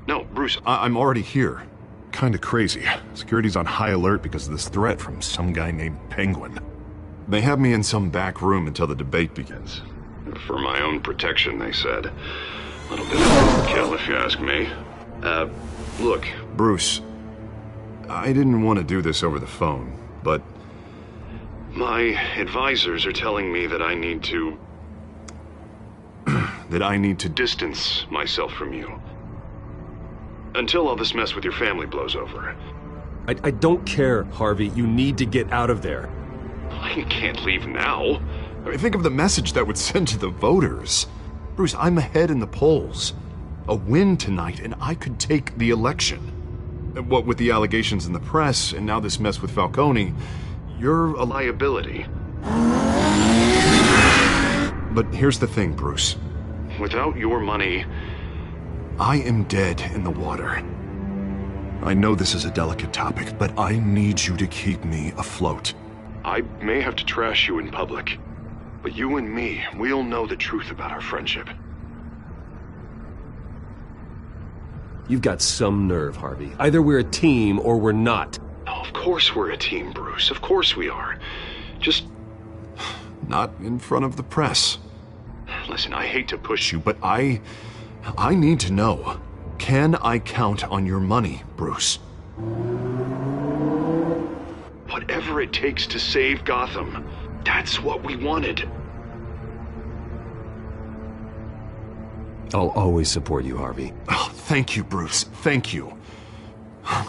No, Bruce, I'm already here. Kinda crazy. Security's on high alert because of this threat from some guy named Penguin. They have me in some back room until the debate begins. For my own protection, they said. A little bit of overkill, if you ask me. Look, Bruce, I didn't want to do this over the phone, but my advisors are telling me that I need to... that I need to distance myself from you. Until all this mess with your family blows over. I don't care, Harvey. You need to get out of there. I can't leave now. I mean, think of the message that would send to the voters. Bruce, I'm ahead in the polls. A win tonight, and I could take the election. What with the allegations in the press, and now this mess with Falcone, you're a liability. But here's the thing, Bruce. Without your money, I am dead in the water. I know this is a delicate topic, but I need you to keep me afloat. I may have to trash you in public, but you and me, we'll know the truth about our friendship. You've got some nerve, Harvey. Either we're a team or we're not. Oh, of course we're a team, Bruce. Of course we are. Just... not in front of the press. Listen, I hate to push you, but I need to know. Can I count on your money, Bruce? Whatever it takes to save Gotham, that's what we wanted. I'll always support you, Harvey. Oh, thank you, Bruce. Thank you.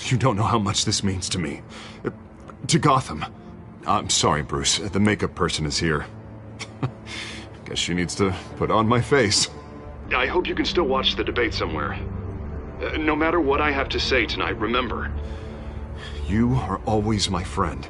You don't know how much this means to me. To Gotham. I'm sorry, Bruce. The makeup person is here. Guess she needs to put on my face. I hope you can still watch the debate somewhere. No matter what I have to say tonight, remember, you are always my friend.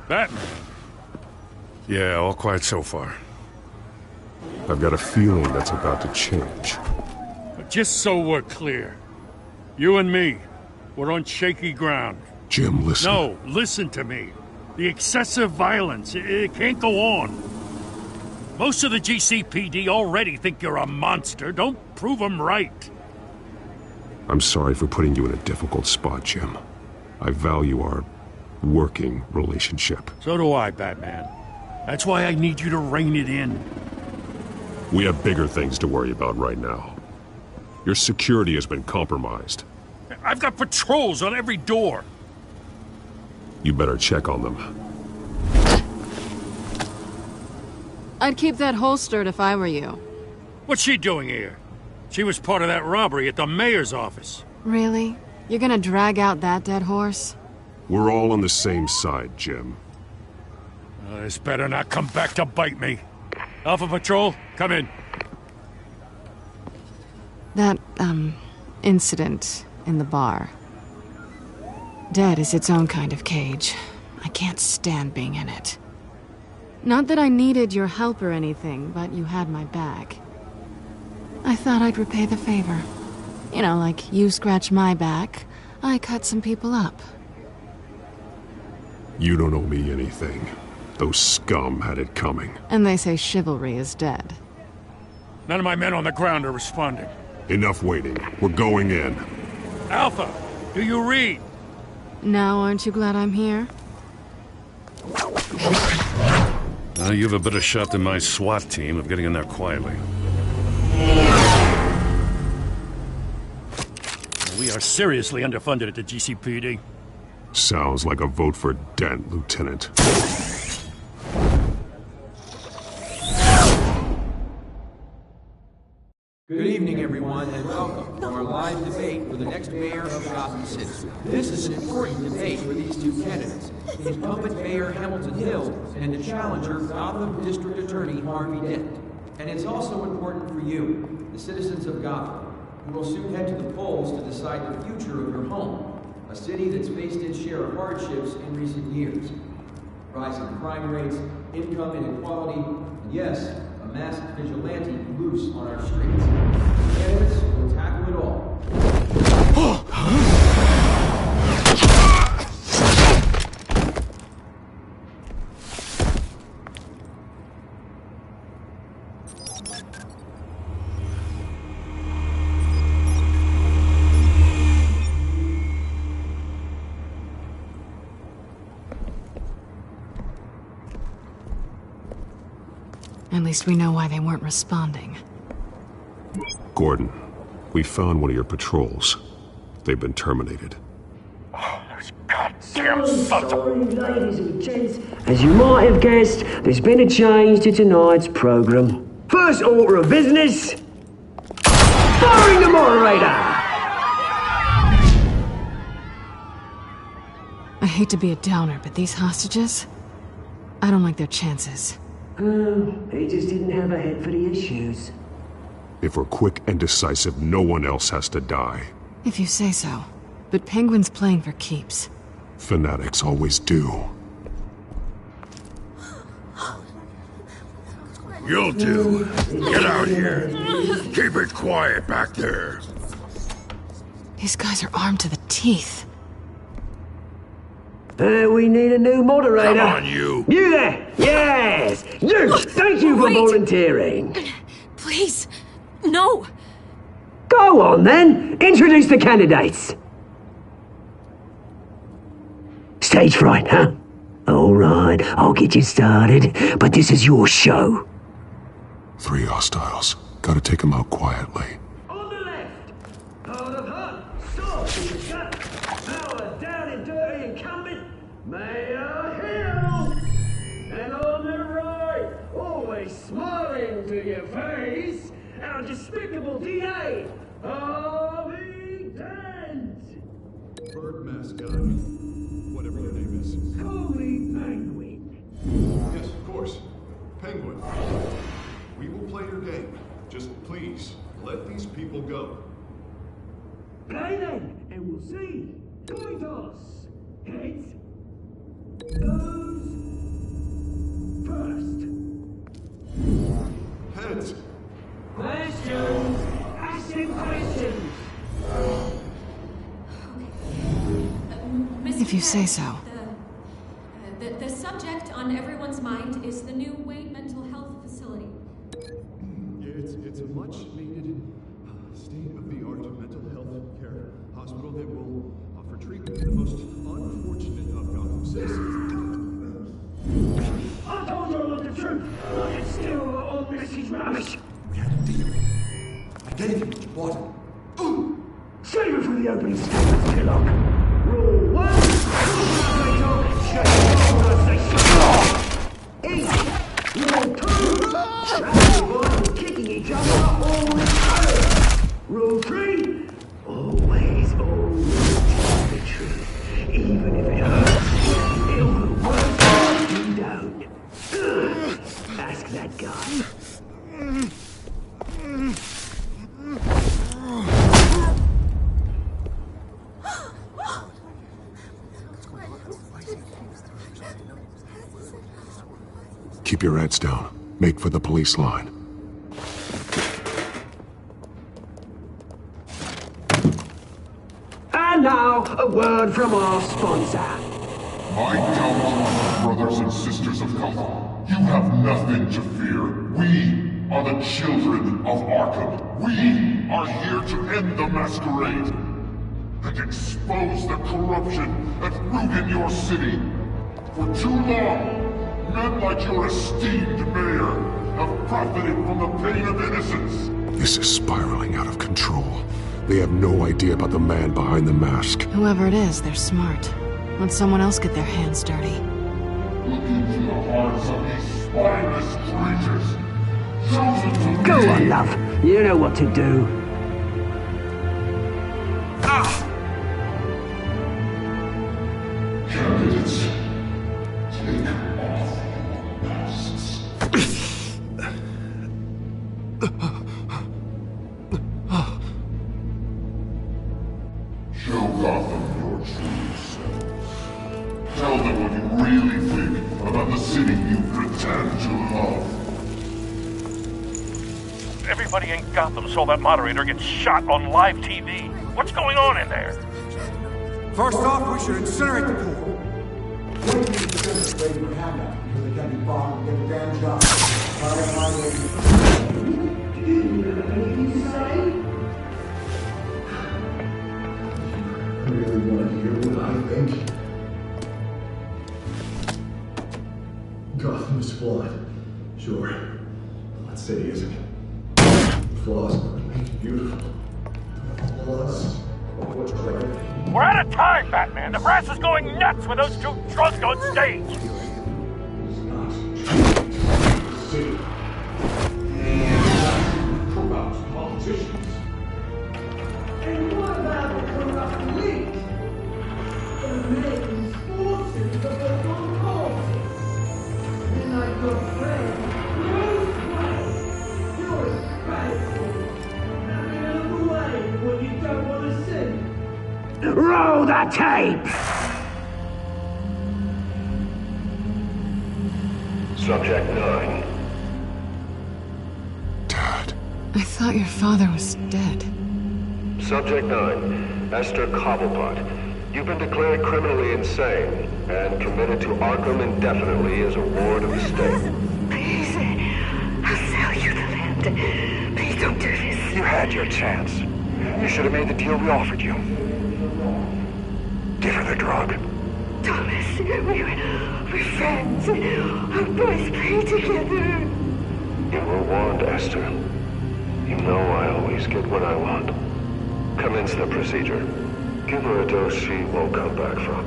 Batman? Yeah, all quiet so far. I've got a feeling that's about to change. But just so we're clear, you and me, we're on shaky ground. Jim, listen. No, listen to me. The excessive violence, it can't go on. Most of the GCPD already think you're a monster. Don't prove them right. I'm sorry for putting you in a difficult spot, Jim. I value our working relationship. So do I, Batman. That's why I need you to rein it in. We have bigger things to worry about right now. Your security has been compromised. I've got patrols on every door. You better check on them. I'd keep that holstered if I were you. What's she doing here? She was part of that robbery at the mayor's office. Really? You're gonna drag out that dead horse? We're all on the same side, Jim. This better not come back to bite me. Alpha Patrol, come in. That, incident in the bar. Dead is its own kind of cage. I can't stand being in it. Not that I needed your help or anything, but you had my back. I thought I'd repay the favor. You know, like you scratch my back, I cut some people up. You don't owe me anything. Those scum had it coming. And they say chivalry is dead. None of my men on the ground are responding. Enough waiting. We're going in. Alpha, do you read? Now aren't you glad I'm here? Now you have a better shot than my SWAT team of getting in there quietly. We are seriously underfunded at the GCPD. Sounds like a vote for Dent, Lieutenant. Good evening, everyone, and welcome to our live debate for the next mayor of Gotham City. This is an important debate for these two candidates, the incumbent Mayor Hamilton Hill and the challenger Gotham District Attorney Harvey Dent. And it's also important for you, the citizens of Gotham, who will soon head to the polls to decide the future of your home, a city that's faced its share of hardships in recent years. Rising crime rates, income inequality, and yes, a masked vigilante loose on our streets. Candidates will tackle it all. At least we know why they weren't responding. Gordon, we found one of your patrols. They've been terminated. Oh, those goddamn sons of... Ladies and gents, as you might have guessed, there's been a change to tonight's programme. First order of business, firing the moderator! I hate to be a downer, but these hostages, I don't like their chances. He just didn't have a head for the issues. If we're quick and decisive, no one else has to die. If you say so. But Penguin's playing for keeps. Fanatics always do. You'll do. Get out here. Keep it quiet back there. These guys are armed to the teeth. We need a new moderator. Come on, you. You there! Yes! You! Thank you for volunteering. Please, no. Go on, then. Introduce the candidates. Stage fright, huh? All right, I'll get you started, but this is your show. 3 hostiles. Gotta take them out quietly. On the left, hard of heart, sword in the gut, power down and dirty incumbent, Mayor Hill. And on the right, always smiling to your face, our despicable DA, Harvey Dent. Bird mascot. Whatever your name is. Holy Penguin. Yes, of course. Penguin. We will play your game. Just please, let these people go. Play then, and we'll see. Coin toss. Heads. Those first. Heads. Questions. Asking questions. If you say so. The subject on everyone's mind is the new Wayne Mental Health Facility. It's a much-needed, state-of-the-art mental health care hospital that will offer treatment to the most unfortunate of Gotham citizens. I told you all the truth. I can still all this is rubbish. We had a deal. I gave you what you wanted. Save it for the opening statements, Killock. Rule 1. They talk, shut your mouth, they shut up. Eat. Rule 2. Everyone kicking each other up all the time. Rule 3. Always tell the truth. Even if it hurts, it'll work if you don't. Ask that guy. Keep your heads down. Make for the police line. And now, a word from our sponsor. My Telltales brothers and sisters of Gotham, you have nothing to fear. We are the children of Arkham. We are here to end the masquerade and expose the corruption at root in your city. For too long, men like your esteemed mayor have profited from the pain of innocence. This is spiraling out of control. They have no idea about the man behind the mask. Whoever it is, they're smart. Let someone else get their hands dirty. Look into the hearts of these spineless creatures. Chosen to Go on, love. You know what to do. Candidates, take off your masks. Show Gotham your true selves. Tell them what you really think about the city you pretend to love. Everybody in Gotham saw that moderator get shot on live TV. What's going on in there? First off, we should incinerate the pool. Really want to hear what I think? Gotham is flawed. Sure. That city isn't. Flaws make it beautiful. Flaws are what's right. We're out of time, Batman. The brass is going nuts with those two drunks on stage. City. Corrupt politicians. And what about the corrupt league? The main forces of the good causes. And like your friend, Bruce Wayne, you're incredible. Having out of the way when you don't want to see. Roll the tape! Subject 9. I thought your father was dead. Subject 9, Esther Cobblepot. You've been declared criminally insane and committed to Arkham indefinitely as a ward of the state. Please, I'll sell you the land. Please don't do this. You had your chance. You should have made the deal we offered you. Give her the drug. Thomas. We're friends. Our boys play together. You were warned, Esther. You know I always get what I want. Commence the procedure. Give her a dose she won't come back from.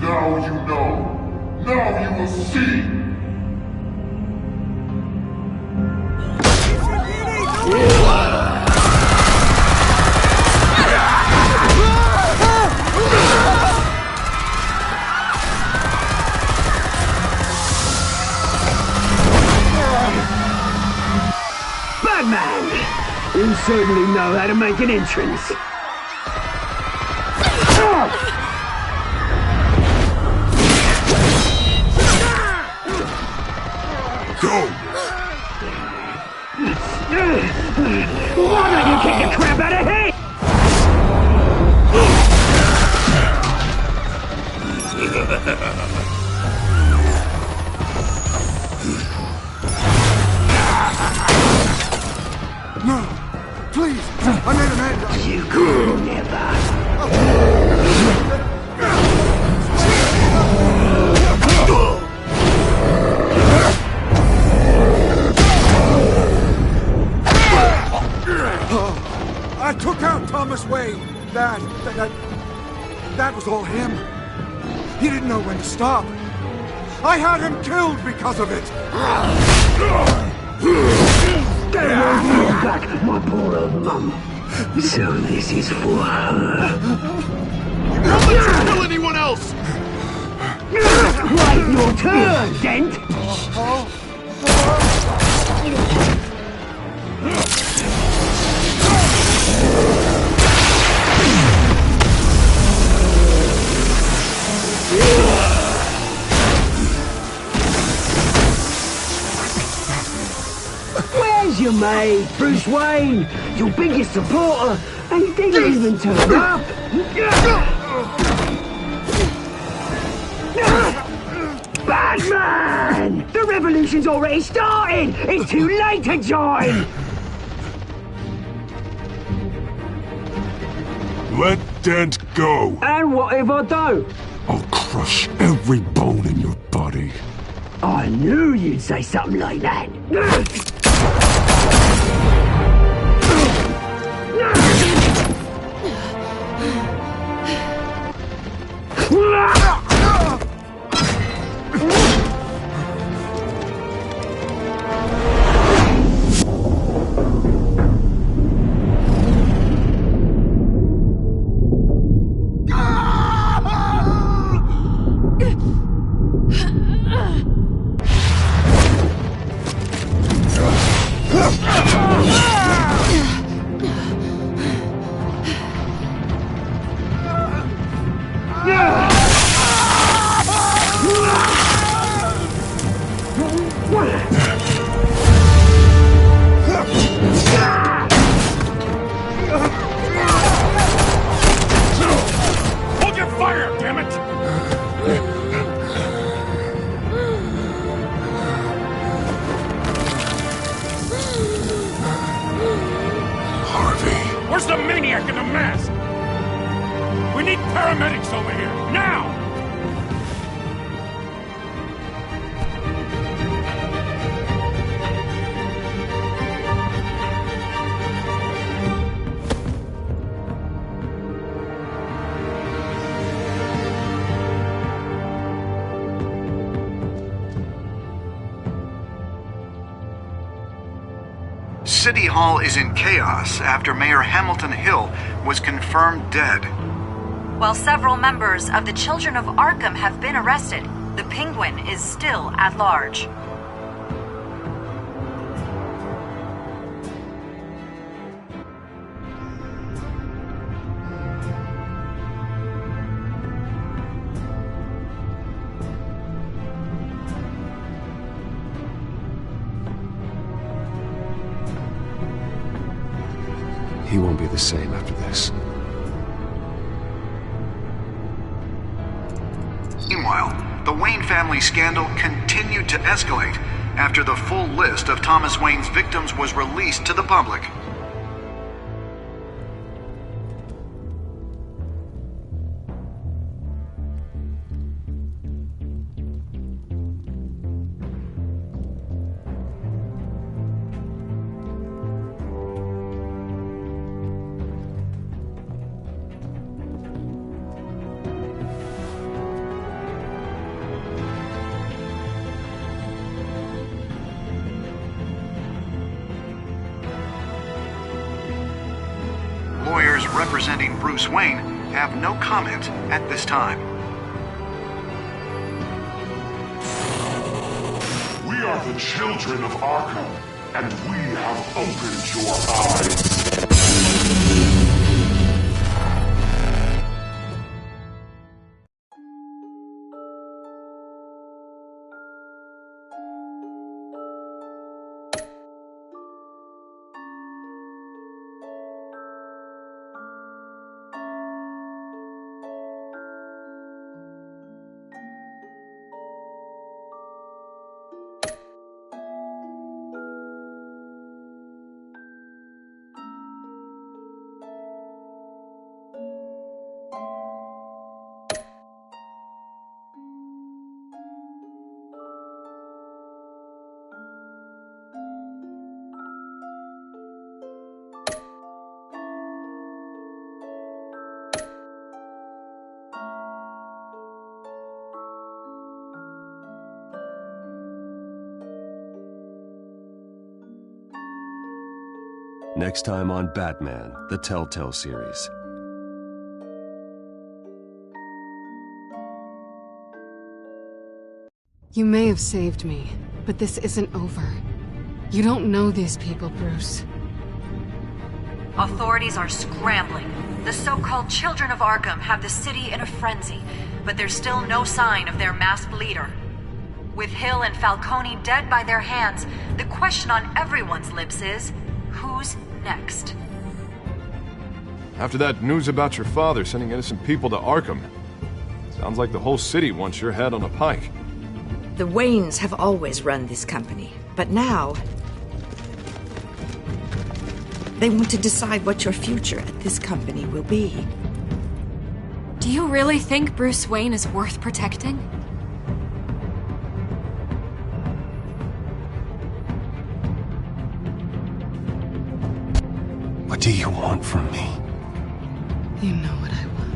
Now you know. Now you will see. Batman! You certainly know how to make an entrance. Go! Why don't you kick the crap out of him? No! Please! I made an end! You could never! I took out Thomas Wayne. That was all him. He didn't know when to stop. I had him killed because of it. Get away back, my poor old mum. So this is for her. Don't let you kill anyone else! Right, your turn, Dent! Where's your mate, Bruce Wayne? Your biggest supporter, and he didn't even turn up! Batman! The revolution's already started! It's too late to join! Let Dent go. And what if I don't? I'll crush every bone in your body. I knew you'd say something like that. Hold your fire, damn it! Harvey. Where's the maniac in the mask? We need paramedics over here, now! City Hall is in chaos after Mayor Hamilton Hill was confirmed dead. While several members of the Children of Arkham have been arrested, the Penguin is still at large. He won't be the same after this. Meanwhile, the Wayne family scandal continued to escalate after the full list of Thomas Wayne's victims was released to the public. lawyers representing Bruce Wayne have no comment at this time. We are the children of Arkham, and we have opened your eyes. Next time on Batman, the Telltale series. You may have saved me, but this isn't over. You don't know these people, Bruce. Authorities are scrambling. The so-called Children of Arkham have the city in a frenzy, but there's still no sign of their masked leader. With Hill and Falcone dead by their hands, the question on everyone's lips is, who's next? After that news about your father sending innocent people to Arkham, sounds like the whole city wants your head on a pike. The Waynes have always run this company, but now they want to decide what your future at this company will be. Do you really think Bruce Wayne is worth protecting? What do you want from me? You know what I want.